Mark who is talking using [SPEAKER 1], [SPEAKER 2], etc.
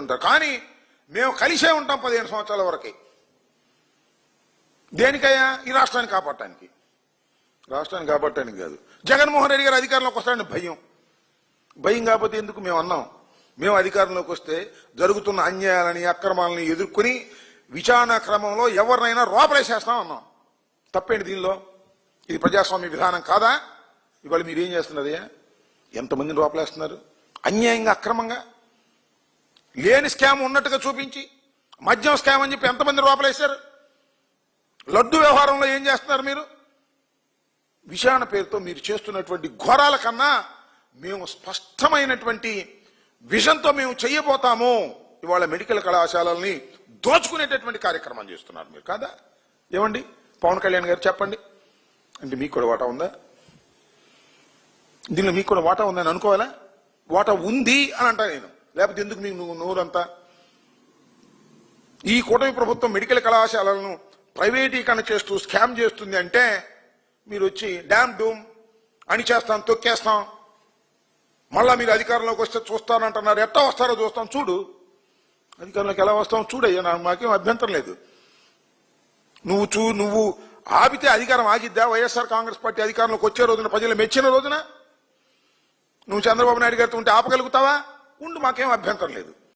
[SPEAKER 1] ఉంటారు. కానీ మేము కలిసే ఉంటాం 15 సంవత్సరాల వరకు. దేనికయ్యా? ఈ రాష్ట్రాన్ని కాపాడటానికి. రాష్ట్రాన్ని కాపాడటానికి కాదు. జగన్మోహన్ రెడ్డి గారు అధికారంలోకి వస్తాడని భయం కాకపోతే ఎందుకు? మేము అన్నాం, మేము అధికారంలోకి వస్తే జరుగుతున్న అన్యాయాలని అక్రమాలని ఎదుర్కొని విచారణ క్రమంలో ఎవరినైనా లోపలేసేస్తాం అన్నాం. తప్పేంటి దీనిలో? ఇది ప్రజాస్వామ్య విధానం కాదా? ఇవాళ మీరేం చేస్తున్నదయ్యా? ఎంతమందిని లోపలేస్తున్నారు అన్యాయంగా అక్రమంగా? లేని స్కామ్ ఉన్నట్టుగా చూపించి మద్యం స్కామ్ అని చెప్పి ఎంతమంది లోపలేశారు? లడ్డు వ్యవహారంలో ఏం చేస్తున్నారు మీరు? విచారణ పేరుతో మీరు చేస్తున్నటువంటి ఘోరాల కన్నా మేము స్పష్టమైనటువంటి విజన్తో మేము చేయబోతాము. ఇవాళ మెడికల్ కళాశాలల్ని దోచుకునేటటువంటి కార్యక్రమాలు చేస్తున్నారు మీరు కాదా? ఏమండి పవన్ కళ్యాణ్ గారు చెప్పండి. అంటే మీకు కూడా వాటా ఉందా? దీనిలో మీకు కూడా వాటా ఉందని అనుకోవాలా? వాటా ఉంది అని అంటా నేను, లేకపోతే ఎందుకు మీకు నోరంతా? ఈ కూటమి ప్రభుత్వం మెడికల్ కళాశాలలను ప్రైవేటీకరణ చేస్తూ స్కామ్ చేస్తుంది అంటే మీరు వచ్చి డ్యామ్ డూమ్ అని చేస్తాం, తొక్కేస్తాం, మళ్ళా మీరు అధికారంలోకి వస్తే చూస్తానంటున్నారు. ఎట్టా వస్తారో చూస్తాం, చూడు. అధికారంలోకి ఎలా వస్తాం చూడయ్యా, మాకేం అభ్యంతరం లేదు. నువ్వు ఆపితే అధికారం ఆగిద్దా? వైఎస్ఆర్ కాంగ్రెస్ పార్టీ అధికారంలోకి వచ్చే రోజున, ప్రజలు మెచ్చిన రోజున నువ్వు చంద్రబాబు నాయుడు గారితో ఉంటే ఆపగలుగుతావా? ఉండు, మాకేం అభ్యంతరం లేదు.